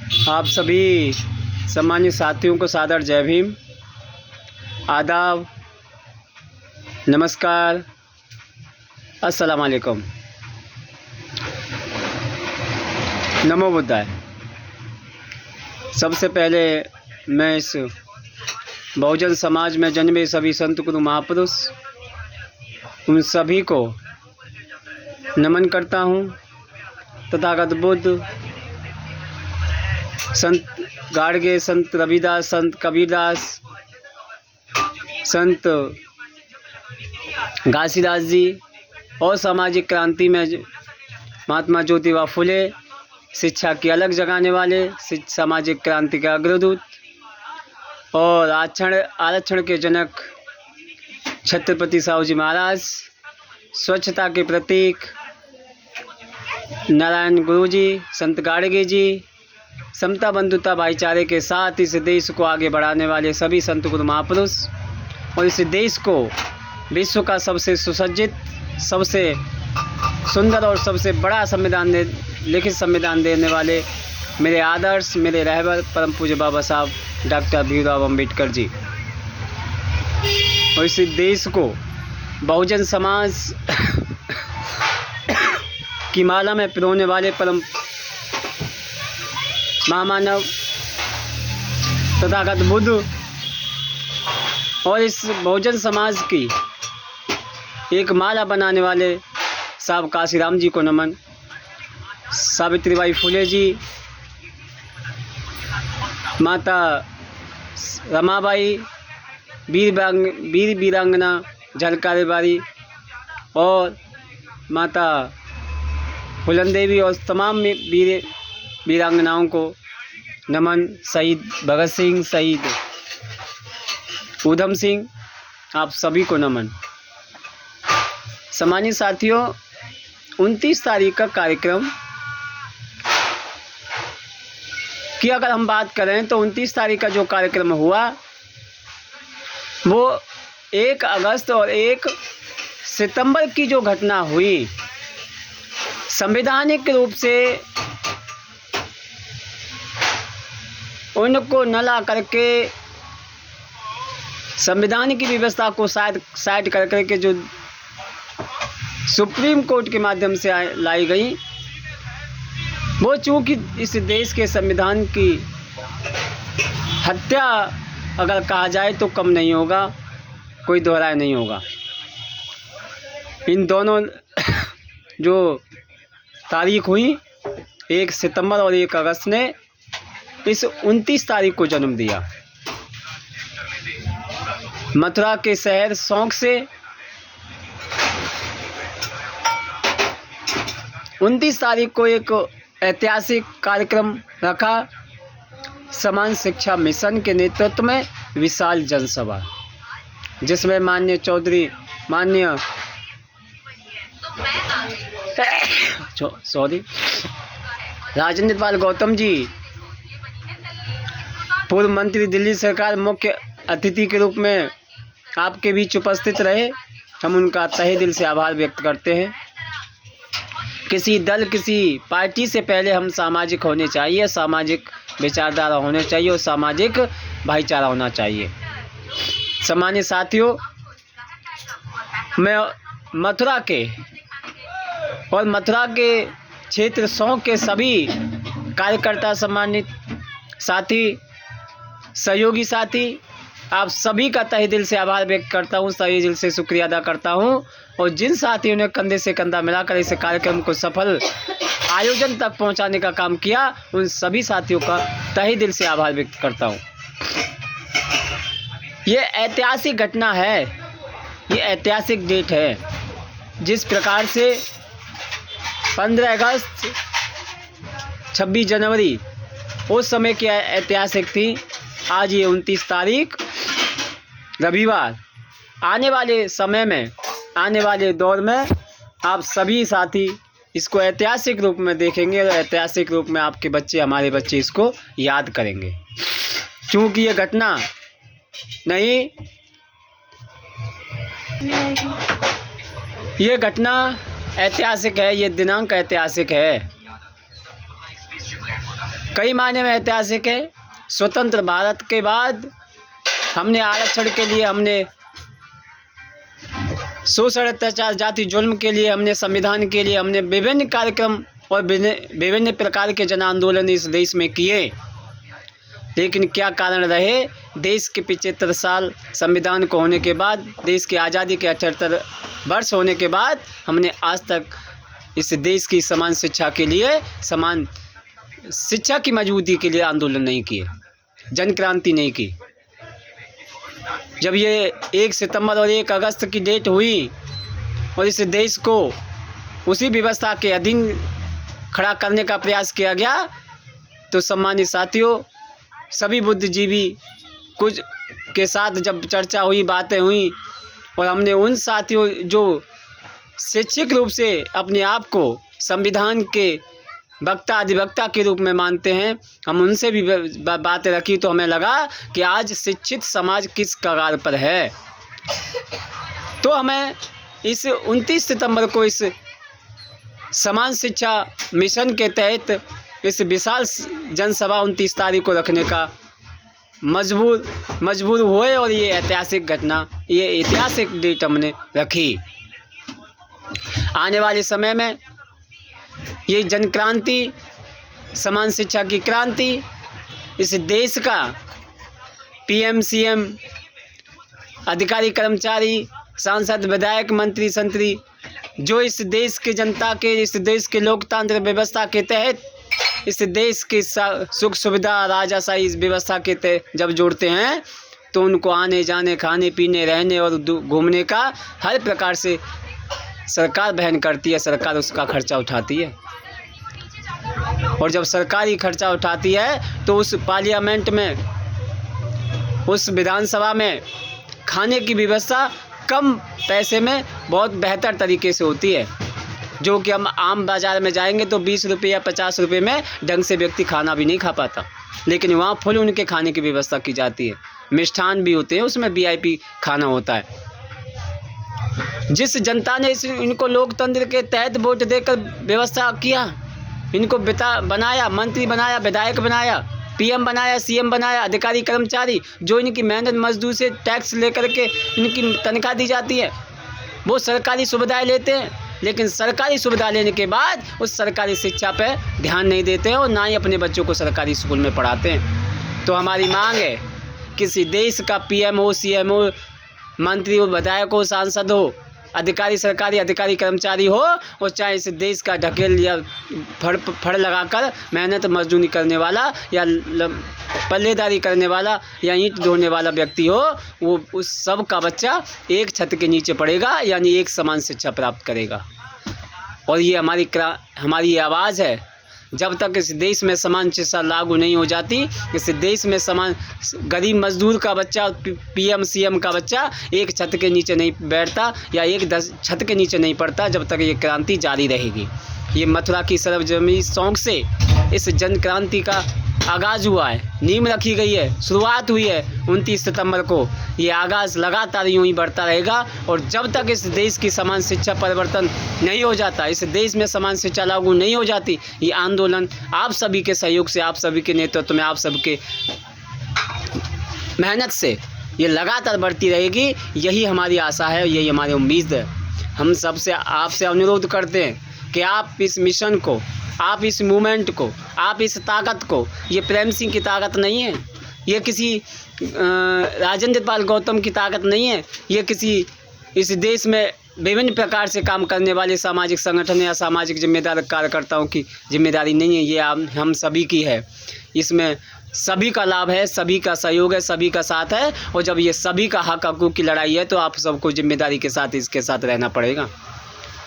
आप सभी सम्मानित साथियों को सादर जय भीम, आदाब, नमस्कार, अस्सलाम वालेकुम, नमो बुद्धाय। सबसे पहले मैं इस बहुजन समाज में जन्मे सभी संत गुरु महापुरुष उन सभी को नमन करता हूँ। तथागत बुद्ध, संत गाड़गे, संत रविदास, संत कबीरदास, संत घासीदास जी और सामाजिक क्रांति में महात्मा ज्योतिबा फुले, शिक्षा की अलग जगाने वाले, सामाजिक क्रांति के अग्रदूत और आरक्षण के जनक छत्रपति साहू जी महाराज, स्वच्छता के प्रतीक नारायण गुरु जी, संत गाड़गे जी, समता बंधुता भाईचारे के साथ इस देश को आगे बढ़ाने वाले सभी संत गुरु महापुरुष और इस देश को विश्व का सबसे सुसज्जित, सबसे सुंदर और सबसे बड़ा लिखित संविधान देने वाले मेरे आदर्श, मेरे रहबर परम पूज्य बाबा साहब डॉक्टर भीमराव अम्बेडकर जी और इस देश को बहुजन समाज की माला में पिरोने वाले परम महामानव तथागत बुद्ध और इस बहुजन समाज की एक माला बनाने वाले साहब काशीराम जी को नमन, सावित्रीबाई फुले जी, माता रमाबाई, वीर वीरांगना झलकारी बारी और माता फुलन देवी और तमाम वीरांगनाओं को नमन, शहीद भगत सिंह, शहीद ऊधम सिंह, आप सभी को नमन। सम्मानित साथियों, 29 तारीख का कार्यक्रम की अगर हम बात करें तो 29 तारीख का जो कार्यक्रम हुआ वो 1 अगस्त और 1 सितंबर की जो घटना हुई, संवैधानिक रूप से उनको न ला करके संविधान की व्यवस्था को साइड कर करके जो सुप्रीम कोर्ट के माध्यम से लाई गई, वो चूँकि इस देश के संविधान की हत्या अगर कहा जाए तो कम नहीं होगा, कोई दोहराया नहीं होगा। इन दोनों जो तारीख हुई, 1 सितंबर और 1 अगस्त ने इस 29 तारीख को जन्म दिया। मथुरा के शहर शौक से 29 तारीख को एक ऐतिहासिक कार्यक्रम रखा। समान शिक्षा मिशन के नेतृत्व में विशाल जनसभा, जिसमें माननीय राजेंद्र पाल गौतम जी, पूर्व मंत्री दिल्ली सरकार, मुख्य अतिथि के रूप में आपके बीच उपस्थित रहे। हम उनका तहे दिल से आभार व्यक्त करते हैं। किसी दल, किसी पार्टी से पहले हम सामाजिक होने चाहिए, सामाजिक विचारधारा होने चाहिए और सामाजिक भाईचारा होना चाहिए। सम्मानित साथियों, मैं मथुरा के क्षेत्र सौंक के सभी कार्यकर्ता, सम्मानित साथी, सहयोगी साथी, आप सभी का तहे दिल से आभार व्यक्त करता हूँ, तहे दिल से शुक्रिया अदा करता हूँ। और जिन साथियों ने कंधे से कंधा मिलाकर इस कार्यक्रम को सफल आयोजन तक पहुँचाने का काम किया, उन सभी साथियों का तहे दिल से आभार व्यक्त करता हूँ। ये ऐतिहासिक घटना है, ये ऐतिहासिक डेट है। जिस प्रकार से 15 अगस्त, 26 जनवरी उस समय की ऐतिहासिक थी, आज ये 29 तारीख रविवार, आने वाले समय में, आने वाले दौर में आप सभी साथी इसको ऐतिहासिक रूप में देखेंगे और ऐतिहासिक रूप में आपके बच्चे, हमारे बच्चे इसको याद करेंगे। क्योंकि ये घटना नहीं, ये घटना ऐतिहासिक है, ये दिनांक ऐतिहासिक है। कई मायने में ऐतिहासिक है। स्वतंत्र भारत के बाद हमने आरक्षण के लिए, हमने शोषण अत्याचार जाति जुल्म के लिए, हमने संविधान के लिए, हमने विभिन्न कार्यक्रम और विभिन्न प्रकार के जन आंदोलन इस देश में किए। लेकिन क्या कारण रहे? देश के 75 साल संविधान को होने के बाद, देश की आज़ादी के 78 वर्ष होने के बाद, हमने आज तक इस देश की समान शिक्षा के लिए, समान शिक्षा की मजबूती के लिए आंदोलन नहीं किए, जन क्रांति नहीं की। जब ये 1 सितंबर और 1 अगस्त की डेट हुई और इस देश को उसी व्यवस्था के अधीन खड़ा करने का प्रयास किया गया, तो सम्मानित साथियों, सभी बुद्धिजीवी कुछ के साथ जब चर्चा हुई, बातें हुई, और हमने उन साथियों जो शैक्षिक रूप से अपने आप को संविधान के वक्ता अधिवक्ता के रूप में मानते हैं, हम उनसे भी बातें रखी, तो हमें लगा कि आज शिक्षित समाज किस कगार पर है। तो हमें इस 29 सितंबर को इस समान शिक्षा मिशन के तहत इस विशाल जनसभा 29 तारीख को रखने का मजबूर हुए, और ये ऐतिहासिक घटना, ये ऐतिहासिक डेट हमने रखी। आने वाले समय में ये जन क्रांति, समान शिक्षा की क्रांति, इस देश का PM CM, अधिकारी कर्मचारी, सांसद, विधायक, मंत्री संतरी, जो इस देश के जनता के, इस देश के लोकतांत्रिक व्यवस्था के तहत, इस देश की सुख सुविधा राजाशाही इस व्यवस्था के तहत जब जोड़ते हैं, तो उनको आने जाने, खाने पीने, रहने और घूमने का हर प्रकार से सरकार वहन करती है, सरकार उसका खर्चा उठाती है। और जब सरकारी खर्चा उठाती है तो उस पार्लियामेंट में, उस विधानसभा में खाने की व्यवस्था कम पैसे में बहुत बेहतर तरीके से होती है, जो कि हम आम बाज़ार में जाएंगे तो 20 रुपये या 50 रुपये में ढंग से व्यक्ति खाना भी नहीं खा पाता, लेकिन वहाँ फुल उनके खाने की व्यवस्था की जाती है। मिष्ठान भी होते हैं, उसमें VIP खाना होता है। जिस जनता ने इनको लोकतंत्र के तहत वोट देकर व्यवस्था किया, इनको बनाया, मंत्री बनाया, विधायक बनाया, PM बनाया, CM बनाया, अधिकारी कर्मचारी, जो इनकी मेहनत मजदूर से टैक्स लेकर के इनकी तनख्वाह दी जाती है, वो सरकारी सुविधाएं लेते हैं, लेकिन सरकारी सुविधा लेने के बाद उस सरकारी शिक्षा पे ध्यान नहीं देते हैं और ना ही अपने बच्चों को सरकारी स्कूल में पढ़ाते हैं। तो हमारी मांग है, किसी देश का PM हो, CM हो, मंत्री हो, विधायक हो, सांसद हो, अधिकारी, सरकारी अधिकारी कर्मचारी हो, और चाहे इस देश का ढकेल या फड़ लगाकर मेहनत मजदूरी करने वाला या पल्लेदारी करने वाला या ईंट ढोने वाला व्यक्ति हो, वो उस सब का बच्चा एक छत के नीचे पड़ेगा, यानी एक समान शिक्षा प्राप्त करेगा। और ये हमारी आवाज़ है। जब तक इस देश में समान शिक्षा लागू नहीं हो जाती, इस देश में समान, गरीब मजदूर का बच्चा, PM CM का बच्चा एक छत के नीचे नहीं बैठता या एक 10 छत के नीचे नहीं पड़ता, जब तक ये क्रांति जारी रहेगी। ये मथुरा की सर्वजनीन सॉन्ग से इस जन क्रांति का आगाज़ हुआ है, नींव रखी गई है, शुरुआत हुई है 29 सितंबर को। ये आगाज़ लगातार यूँ ही बढ़ता रहेगा, और जब तक इस देश की समान शिक्षा परिवर्तन नहीं हो जाता, इस देश में समान शिक्षा लागू नहीं हो जाती, ये आंदोलन आप सभी के सहयोग से, आप सभी के नेतृत्व में, आप सबके मेहनत से ये लगातार बढ़ती रहेगी। यही हमारी आशा है, यही हमारी उम्मीद है। हम सबसे आपसे अनुरोध करते हैं कि आप इस मिशन को, आप इस मूवमेंट को, आप इस ताकत को, ये प्रेम सिंह की ताकत नहीं है, ये किसी राजेंद्र पाल गौतम की ताकत नहीं है, ये किसी इस देश में विभिन्न प्रकार से काम करने वाले सामाजिक संगठन या सामाजिक जिम्मेदार कार्यकर्ताओं की जिम्मेदारी नहीं है, ये हम सभी की है। इसमें सभी का लाभ है, सभी का सहयोग है, सभी का साथ है, और जब ये सभी का हक हकूक़ की लड़ाई है, तो आप सबको जिम्मेदारी के साथ इसके साथ रहना पड़ेगा,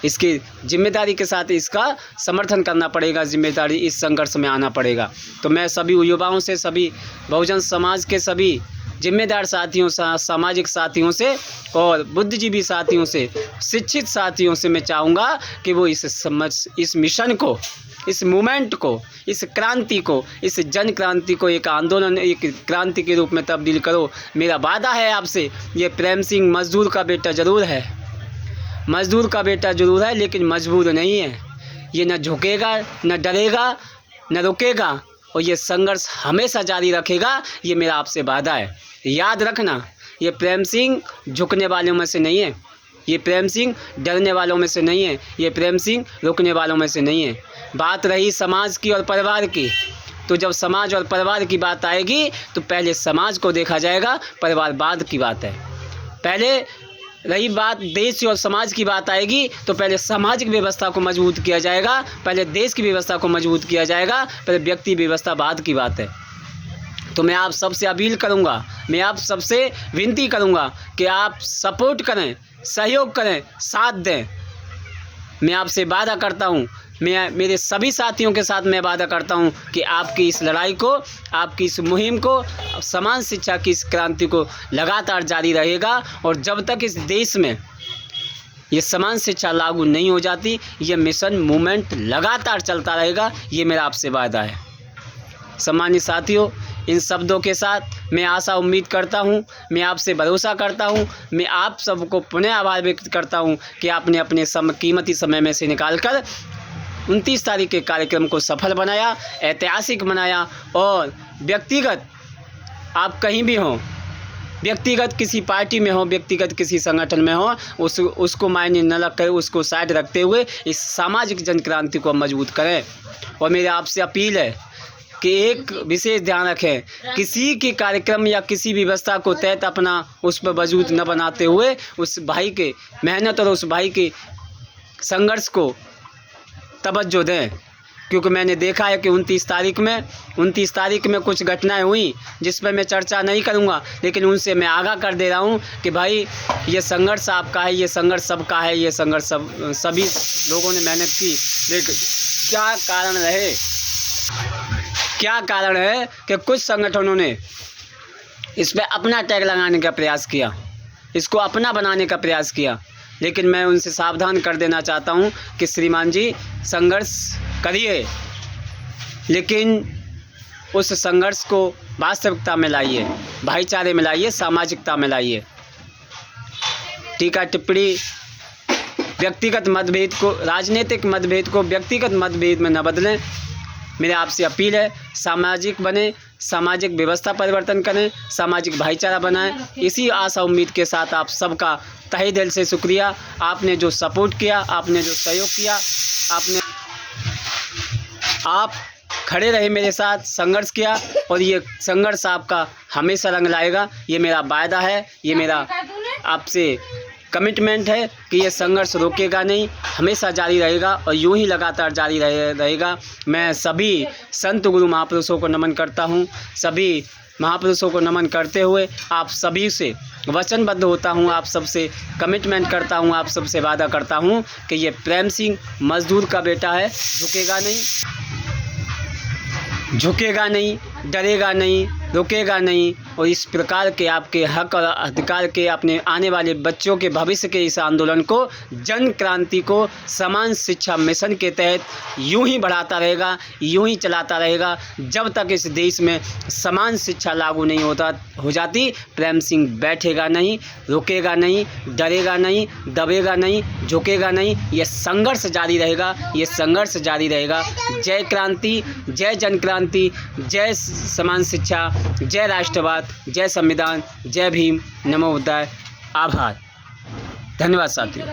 इसकी जिम्मेदारी के साथ इसका समर्थन करना पड़ेगा, जिम्मेदारी इस संघर्ष में आना पड़ेगा। तो मैं सभी युवाओं से, सभी बहुजन समाज के सभी जिम्मेदार साथियों, सामाजिक साथियों से और बुद्धिजीवी साथियों से, शिक्षित साथियों से मैं चाहूँगा कि वो इस मिशन को, इस मूवमेंट को, इस क्रांति को, इस जन क्रांति को एक आंदोलन, एक क्रांति के रूप में तब्दील करो। मेरा वादा है आपसे, ये प्रेम सिंह मजदूर का बेटा ज़रूर है, मजदूर का बेटा ज़रूर है, लेकिन मजबूर नहीं है। ये न झुकेगा, न डरेगा, न रुकेगा, और ये संघर्ष हमेशा जारी रखेगा, ये मेरा आपसे वादा है। याद रखना, ये प्रेम सिंह झुकने वालों में से नहीं है, ये प्रेम सिंह डरने वालों में से नहीं है, ये प्रेम सिंह रुकने वालों में से नहीं है। बात रही समाज की और परिवार की, तो जब समाज और परिवार की बात आएगी तो पहले समाज को देखा जाएगा, परिवार बाद की बात है। पहले रही बात देश और समाज की बात आएगी तो पहले सामाजिक व्यवस्था को मजबूत किया जाएगा, पहले देश की व्यवस्था को मजबूत किया जाएगा, पहले व्यक्ति व्यवस्था बाद की बात है। तो मैं आप सबसे अपील करूंगा, मैं आप सबसे विनती करूंगा कि आप सपोर्ट करें, सहयोग करें, साथ दें। मैं आपसे वादा करता हूं, मैं मेरे सभी साथियों के साथ मैं वादा करता हूं कि आपकी इस लड़ाई को, आपकी इस मुहिम को, समान शिक्षा की इस क्रांति को लगातार जारी रहेगा। और जब तक इस देश में ये समान शिक्षा लागू नहीं हो जाती, ये मिशन मूवमेंट लगातार चलता रहेगा, ये मेरा आपसे वादा है। सम्मानित साथियों, इन शब्दों के साथ मैं आशा उम्मीद करता हूं, मैं आपसे भरोसा करता हूं, मैं आप सबको पुनः आभार व्यक्त करता हूं कि आपने अपने कीमती समय में से निकालकर 29 तारीख के कार्यक्रम को सफल बनाया, ऐतिहासिक बनाया। और व्यक्तिगत आप कहीं भी हों, व्यक्तिगत किसी पार्टी में हो, व्यक्तिगत किसी संगठन में हो, उसको मायने न रख कर, उसको साइड रखते हुए इस सामाजिक जन क्रांति को मजबूत करें। और मेरी आपसे अपील है कि एक विशेष ध्यान रखें, किसी के कार्यक्रम या किसी भी व्यवस्था को तहत अपना उस पर वजूद न बनाते हुए उस भाई के मेहनत और उस भाई के संघर्ष को तवज्जो दें। क्योंकि मैंने देखा है कि 29 तारीख में कुछ घटनाएं हुई जिस पर मैं चर्चा नहीं करूंगा, लेकिन उनसे मैं आगाह कर दे रहा हूं कि भाई ये संघर्ष आपका है, ये संघर्ष सबका है, ये संघर्ष सभी लोगों ने मेहनत की। लेकिन क्या कारण है कि कुछ संगठनों ने इस पर अपना टैग लगाने का प्रयास किया, इसको अपना बनाने का प्रयास किया। लेकिन मैं उनसे सावधान कर देना चाहता हूं कि श्रीमान जी, संघर्ष करिए, लेकिन उस संघर्ष को वास्तविकता में लाइए, भाईचारे में लाइए, सामाजिकता में लाइए। टीका टिप्पणी व्यक्तिगत मतभेद को, राजनीतिक मतभेद को व्यक्तिगत मतभेद में न बदलें। मेरे आपसे अपील है, सामाजिक बने, सामाजिक व्यवस्था परिवर्तन करें, सामाजिक भाईचारा बनाएं। इसी आशा उम्मीद के साथ आप सबका तहे दिल से शुक्रिया। आपने जो सपोर्ट किया, आपने जो सहयोग किया, आप खड़े रहे मेरे साथ, संघर्ष किया, और ये संघर्ष आपका हमेशा रंग लाएगा, ये मेरा वायदा है, ये मेरा आपसे कमिटमेंट है कि ये संघर्ष रुकेगा नहीं, हमेशा जारी रहेगा और यूं ही लगातार जारी रहेगा। मैं सभी संत गुरु महापुरुषों को नमन करता हूं, सभी महापुरुषों को नमन करते हुए आप सभी से वचनबद्ध होता हूं, आप सबसे कमिटमेंट करता हूं, आप सबसे वादा करता हूं कि ये प्रेम सिंह मजदूर का बेटा है, झुकेगा नहीं, डरेगा नहीं, रुकेगा नहीं। और इस प्रकार के आपके हक और अधिकार के, अपने आने वाले बच्चों के भविष्य के इस आंदोलन को, जन क्रांति को समान शिक्षा मिशन के तहत यूं ही बढ़ाता रहेगा, यूं ही चलाता रहेगा जब तक इस देश में समान शिक्षा लागू नहीं हो जाती। प्रेम सिंह बैठेगा नहीं, रुकेगा नहीं, डरेगा नहीं, दबेगा नहीं, झुकेगा नहीं। ये संघर्ष जारी रहेगा, ये संघर्ष जारी रहेगा। जय क्रांति, जय जन क्रांति, जय समान शिक्षा, जय राष्ट्रवाद, जय संविधान, जय भीम, नमो बुद्धाय। आभार, धन्यवाद साथियों।